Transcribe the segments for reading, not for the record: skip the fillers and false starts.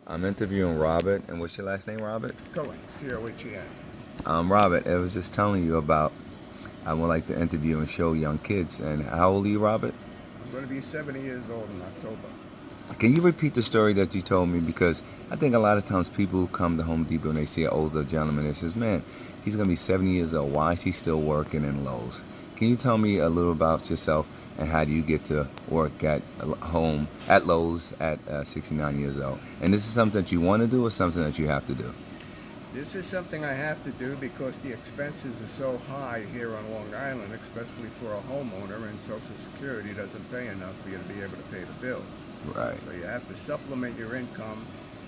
I'm interviewing Robert, and what's your last name, Robert? Cohen, C-O-H-E-N. Robert, I was just telling you about I would like to interview and show young kids. And how old are you, Robert? I'm going to be 70 years old in October. Can you repeat the story that you told me? Because I think a lot of times people come to Home Depot and they see an older gentleman and says, man, he's going to be 70 years old. Why is he still working in Lowe's? Can you tell me a little about yourself and how do you get to work at home at Lowe's at 69 years old? And this is something that you want to do or something that you have to do? This is something I have to do because the expenses are so high here on Long Island, especially for a homeowner, and Social Security doesn't pay enough for you to be able to pay the bills. Right. So you have to supplement your income,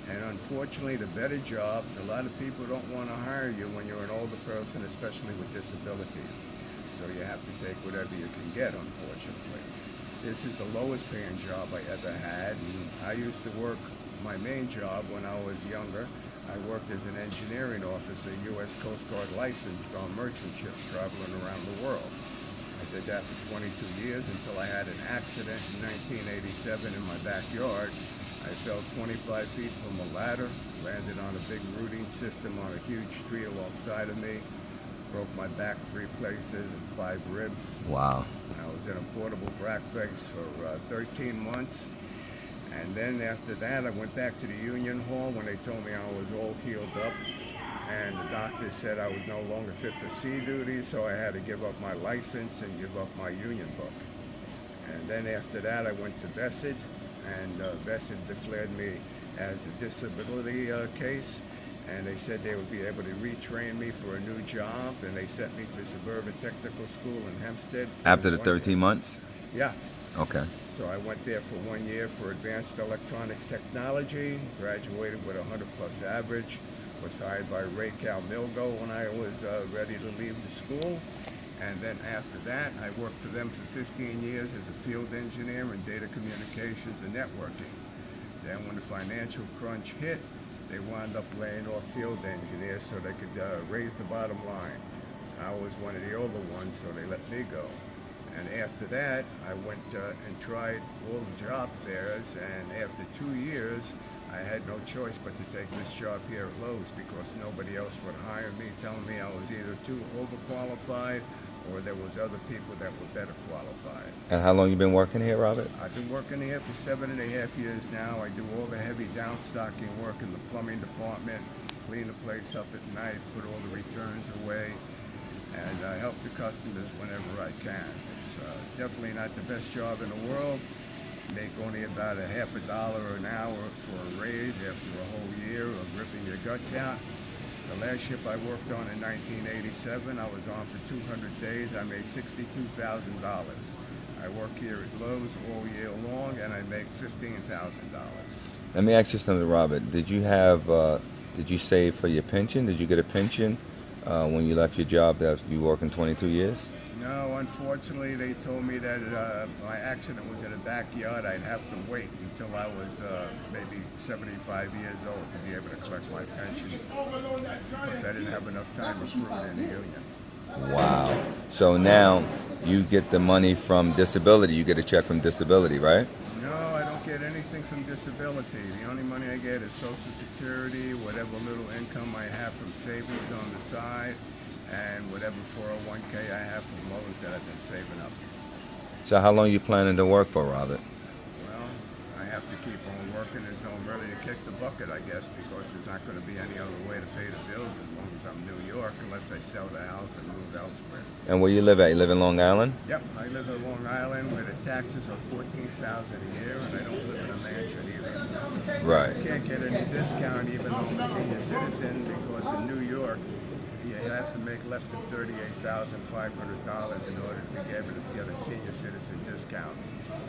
and unfortunately the better jobs, a lot of people don't want to hire you when you're an older person, especially with disabilities. So you have to take whatever you can get, unfortunately. This is the lowest paying job I ever had, and I used to work my main job when I was younger. I worked as an engineering officer, U.S. Coast Guard licensed on merchant ships traveling around the world. I did that for 22 years until I had an accident in 1987 in my backyard. I fell 25 feet from a ladder, landed on a big rooting system on a huge tree alongside of me, broke my back 3 places and 5 ribs. Wow. I was in a portable back brace for 13 months. And then after that, I went back to the Union Hall when they told me I was all healed up. And the doctor said I was no longer fit for sea duty, so I had to give up my license and give up my union book. And then after that, I went to VESID, and VESID declared me as a disability case. And they said they would be able to retrain me for a new job, and they sent me to Suburban Technical School in Hempstead. After the 13 months? Yeah. Okay. So I went there for 1 year for advanced electronics technology, graduated with a 100+ average, was hired by Ray Cal Milgo when I was ready to leave the school. And then after that, I worked for them for 15 years as a field engineer in data communications and networking. Then when the financial crunch hit, they wound up laying off field engineers so they could raise the bottom line. I was one of the older ones, so they let me go. And after that, I went and tried all the job fairs, and after 2 years, I had no choice but to take this job here at Lowe's because nobody else would hire me, telling me I was either too overqualified or there was other people that were better qualified. And how long you been working here, Robert? I've been working here for 7.5 years now. I do all the heavy downstocking work in the plumbing department, clean the place up at night, put all the returns away, and I help the customers whenever I can. It's definitely not the best job in the world. Make only about $0.50 an hour for a raise after a whole year of ripping your guts out. The last ship I worked on in 1987, I was on for 200 days. I made $62,000. I work here at Lowe's all year long, and I make $15,000. Let me ask you something, Robert. Did you save for your pension? Did you get a pension when you left your job that you working 22 years? No, unfortunately, they told me that my accident was in a backyard. I'd have to wait until I was maybe 75 years old to be able to collect my pension because I didn't have enough time accrued in the union. Wow. So now you get the money from disability. You get a check from disability, right? No, I don't get anything from disability. The only money I get is Social Security, whatever little income I have from savings on the side, and whatever 401k I have from loans that I've been saving up. So how long you planning to work for, Robert? Well, I have to keep on working until I'm ready to kick the bucket, I guess, because there's not going to be any other way to pay the bills as long as I'm New York, unless I sell the house and move elsewhere. And where you live at? You live in Long Island? Yep, I live in Long Island where the taxes are $14,000 a year, and I don't live in a mansion either. Right. I can't get any discount even though I'm a senior citizen because in New York, you have to make less than $38,500 in order to be able to get a senior citizen discount.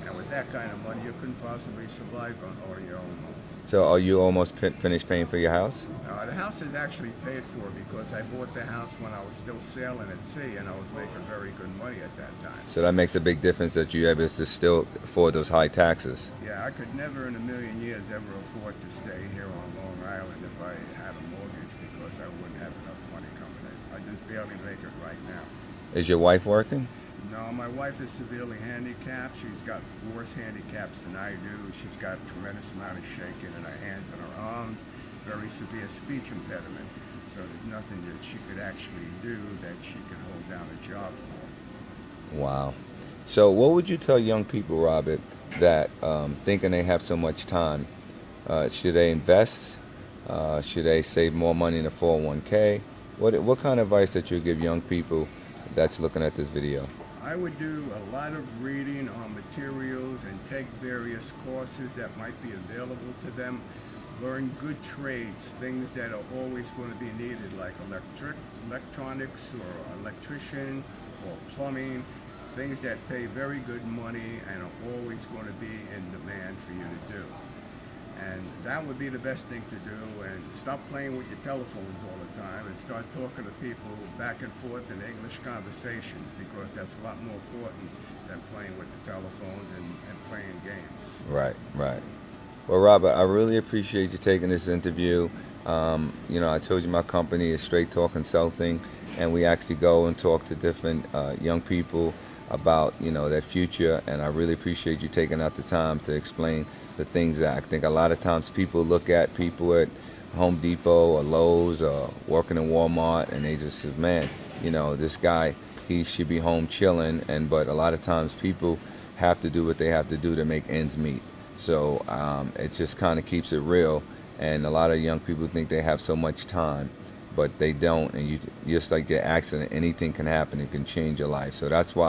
And with that kind of money, you couldn't possibly survive on owning your own home. So are you almost finished paying for your house? The house is actually paid for because I bought the house when I was still sailing at sea and I was making very good money at that time. So that makes a big difference that you're able to still afford those high taxes. Yeah, I could never in a million years ever afford to stay here on Long Island if I had a mortgage because I wouldn't have enough money coming in. I just barely make it right now. Is your wife working? No, my wife is severely handicapped. She's got worse handicaps than I do. She's got a tremendous amount of shaking in her hands and her arms. very severe speech impediment. So there's nothing that she could actually do that she could hold down a job for. Wow. So what would you tell young people, Robert, that thinking they have so much time? Should they invest? Should they save more money in a 401k? What kind of advice that you give young people that's looking at this video? I would do a lot of reading on materials and take various courses that might be available to them. Learn good trades, things that are always going to be needed, like electronics or electrician or plumbing, things that pay very good money and are always going to be in demand for you to do. And that would be the best thing to do, and stop playing with your telephones all the time and start talking to people back and forth in English conversations, because that's a lot more important than playing with the telephones and playing games. Right, right. Well, Robert, I really appreciate you taking this interview. I told you my company is Straight Talk Consulting, and we actually go and talk to different young people about their future, and I really appreciate you taking out the time to explain the things that I think a lot of times people look at people at Home Depot or Lowe's or working in Walmart, and they just say, man, this guy, he should be home chilling, but a lot of times people have to do what they have to do to make ends meet. So it just kind of keeps it real, and a lot of young people think they have so much time, but they don't, and just like your accident, anything can happen. It can change your life. So that's why